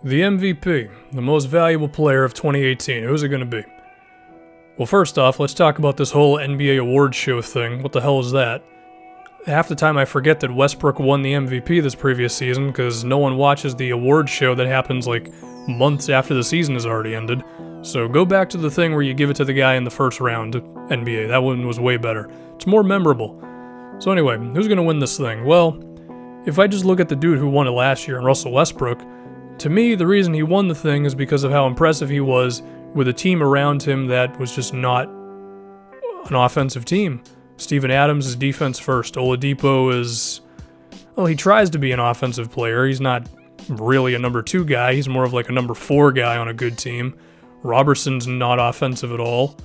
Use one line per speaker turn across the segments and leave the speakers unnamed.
The MVP, the most valuable player of 2018, who's it going to be? Well, first off, let's talk about this whole NBA awards show thing. What the hell is that? Half the time I forget that Westbrook won the MVP this previous season because no one watches the awards show that happens like months after the season has already ended. So go back to the thing where you give it to the guy in the first round, NBA. That one was way better. It's more memorable. So anyway, who's going to win this thing? Well, if I just look at the dude who won it last year, Russell Westbrook, to me, the reason he won the thing is because of how impressive he was with a team around him that was just not an offensive team. Steven Adams is defense first. Oladipo is, well, he tries to be an offensive player. He's not really a number 2 guy. He's more of like a number 4 guy on a good team. Robertson's not offensive at all.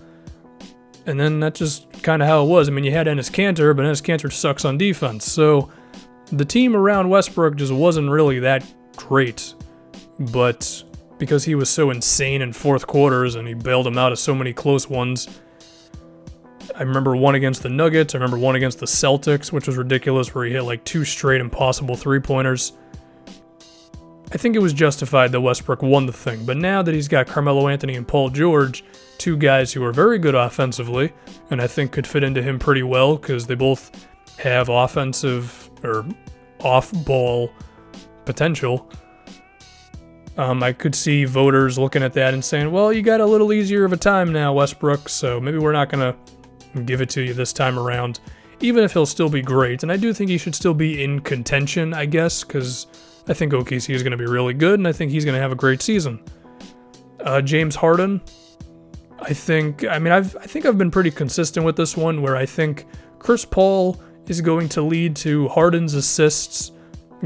And then that's just kind of how it was. I mean, you had Enes Kanter, but Enes Kanter sucks on defense. So the team around Westbrook just wasn't really that great. But because he was so insane in fourth quarters and he bailed him out of so many close ones, I remember one against the Nuggets, I remember one against the Celtics, which was ridiculous, where he hit like 2 straight impossible 3-pointers. I think it was justified that Westbrook won the thing, but now that he's got Carmelo Anthony and Paul George, 2 guys who are very good offensively, and I think could fit into him pretty well because they both have offensive or off-ball potential, I could see voters looking at that and saying, well, you got a little easier of a time now, Westbrook, so maybe we're not going to give it to you this time around, even if he'll still be great. And I do think he should still be in contention, I guess, because I think OKC is going to be really good, and I think he's going to have a great season. James Harden, I think I've been pretty consistent with this one, where I think Chris Paul is going to lead to Harden's assists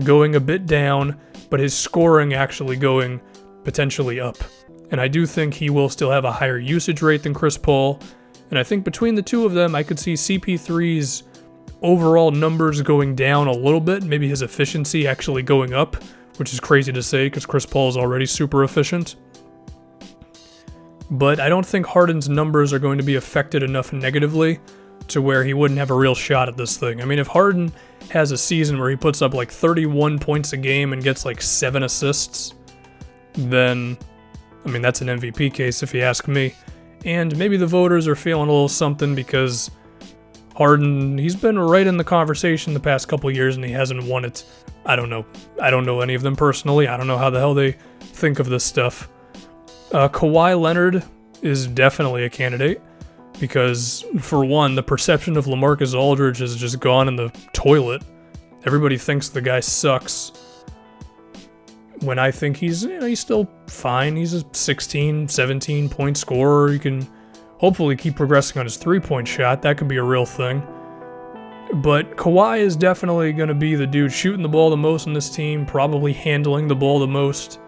going a bit down, but his scoring actually going potentially up. And I do think he will still have a higher usage rate than Chris Paul. And I think between the two of them, I could see CP3's overall numbers going down a little bit, maybe his efficiency actually going up, which is crazy to say because Chris Paul is already super efficient. But I don't think Harden's numbers are going to be affected enough negatively to where he wouldn't have a real shot at this thing. I mean, if Harden has a season where he puts up like 31 points a game and gets like 7 assists, then, I mean, that's an MVP case if you ask me. And maybe the voters are feeling a little something because Harden, he's been right in the conversation the past couple years and he hasn't won it. I don't know. I don't know any of them personally. I don't know how the hell they think of this stuff. Kawhi Leonard is definitely a candidate. Because, for one, the perception of LaMarcus Aldridge has just gone in the toilet. Everybody thinks the guy sucks. When I think he's still fine. He's a 16, 17-point scorer. He can hopefully keep progressing on his 3-point shot. That could be a real thing. But Kawhi is definitely going to be the dude shooting the ball the most on this team, probably handling the ball the most.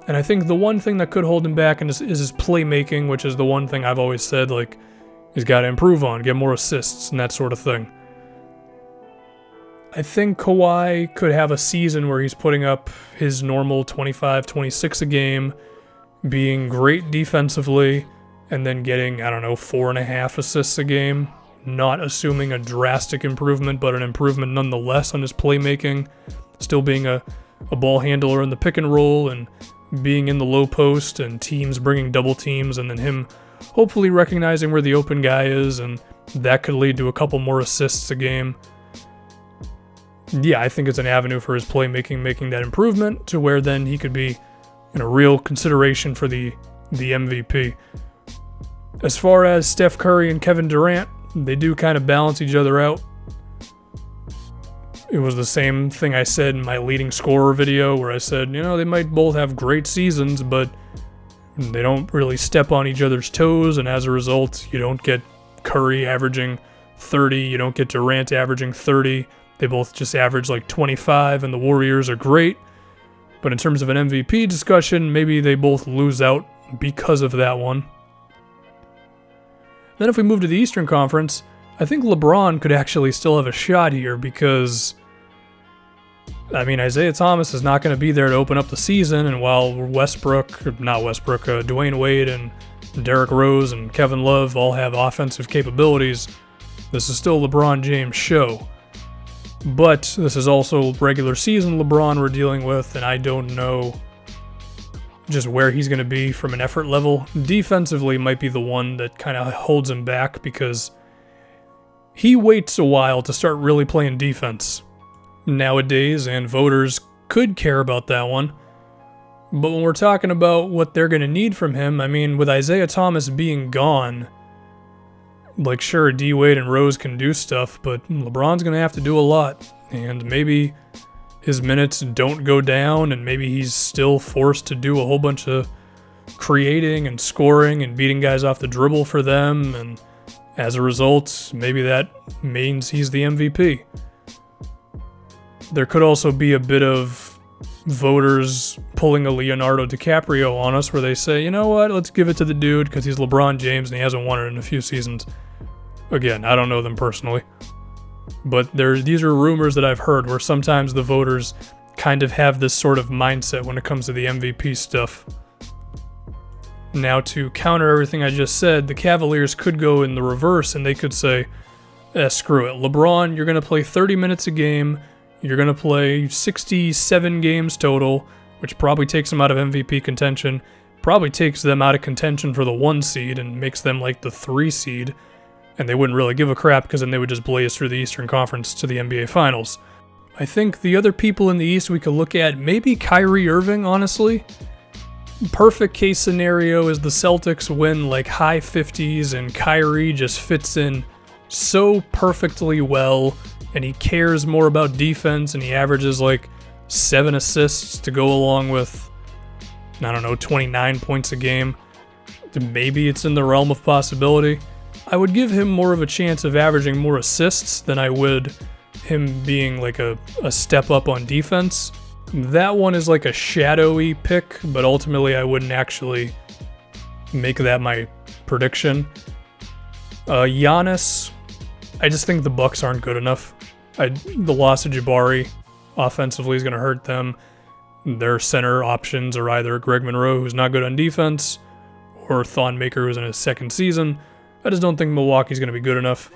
And I think the one thing that could hold him back is his playmaking, which is the one thing I've always said, like, he's got to improve on, get more assists and that sort of thing. I think Kawhi could have a season where he's putting up his normal 25, 26 a game, being great defensively, and then getting, 4.5 assists a game. Not assuming a drastic improvement, but an improvement nonetheless on his playmaking. Still being a ball handler in the pick and roll and being in the low post and teams bringing double teams and then him hopefully recognizing where the open guy is, and that could lead to a couple more assists a game. Yeah, I think it's an avenue for his playmaking, making that improvement to where then he could be in a real consideration for the MVP. As far as Steph Curry and Kevin Durant, they do kind of balance each other out. It was the same thing I said in my leading scorer video where I said, they might both have great seasons, but they don't really step on each other's toes, and as a result, you don't get Curry averaging 30, you don't get Durant averaging 30. They both just average like 25, and the Warriors are great. But in terms of an MVP discussion, maybe they both lose out because of that one. Then if we move to the Eastern Conference, I think LeBron could actually still have a shot here because, Isaiah Thomas is not going to be there to open up the season, and while Dwayne Wade and Derrick Rose and Kevin Love all have offensive capabilities, this is still LeBron James' show. But this is also regular season LeBron we're dealing with, and I don't know just where he's going to be from an effort level. Defensively might be the one that kind of holds him back because he waits a while to start really playing defense nowadays, and voters could care about that one. But when we're talking about what they're going to need from him, I mean, with Isaiah Thomas being gone, like, sure, D-Wade and Rose can do stuff, but LeBron's going to have to do a lot. And maybe his minutes don't go down, and maybe he's still forced to do a whole bunch of creating and scoring and beating guys off the dribble for them. And as a result, maybe that means he's the MVP. There could also be a bit of voters pulling a Leonardo DiCaprio on us where they say, you know what, let's give it to the dude because he's LeBron James and he hasn't won it in a few seasons. Again, I don't know them personally, but these are rumors that I've heard where sometimes the voters kind of have this sort of mindset when it comes to the MVP stuff. Now, to counter everything I just said, the Cavaliers could go in the reverse and they could say, screw it, LeBron, you're going to play 30 minutes a game. You're going to play 67 games total, which probably takes them out of MVP contention, probably takes them out of contention for the 1 seed and makes them like the 3 seed, and they wouldn't really give a crap because then they would just blaze through the Eastern Conference to the NBA Finals. I think the other people in the East we could look at, maybe Kyrie Irving, honestly. Perfect case scenario is the Celtics win like high 50s and Kyrie just fits in so perfectly well, and he cares more about defense, and he averages like 7 assists to go along with, 29 points a game. Maybe it's in the realm of possibility. I would give him more of a chance of averaging more assists than I would him being like a step up on defense. That one is like a shadowy pick, but ultimately I wouldn't actually make that my prediction. Giannis, I just think the Bucks aren't good enough. The loss of Jabari offensively is going to hurt them. Their center options are either Greg Monroe, who's not good on defense, or Thon Maker, who's in his 2nd season. I just don't think Milwaukee's going to be good enough.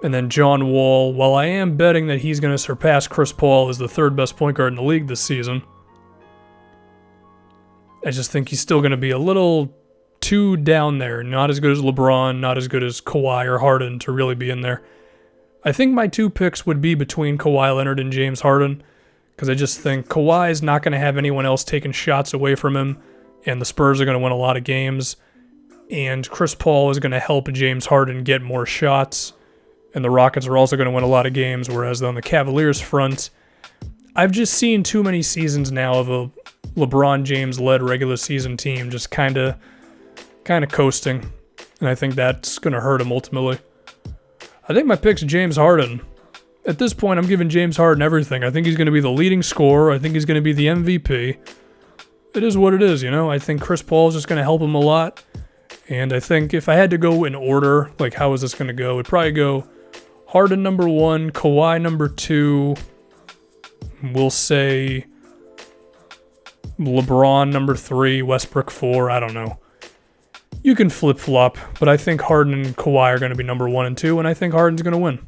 And then John Wall, while I am betting that he's going to surpass Chris Paul as the 3rd best point guard in the league this season, I just think he's still going to be a little too down there. Not as good as LeBron, not as good as Kawhi or Harden to really be in there. I think my 2 picks would be between Kawhi Leonard and James Harden, because I just think Kawhi is not going to have anyone else taking shots away from him, and the Spurs are going to win a lot of games, and Chris Paul is going to help James Harden get more shots, and the Rockets are also going to win a lot of games, whereas on the Cavaliers front, I've just seen too many seasons now of a LeBron James-led regular season team just kind of coasting, and I think that's going to hurt him ultimately. I think my pick's James Harden. At this point, I'm giving James Harden everything. I think he's going to be the leading scorer. I think he's going to be the MVP. It is what it is, I think Chris Paul is just going to help him a lot. And I think if I had to go in order, like how is this going to go, it'd probably go Harden number 1, Kawhi number 2, we'll say LeBron number 3, Westbrook 4, I don't know. You can flip-flop, but I think Harden and Kawhi are going to be number 1 and 2, and I think Harden's going to win.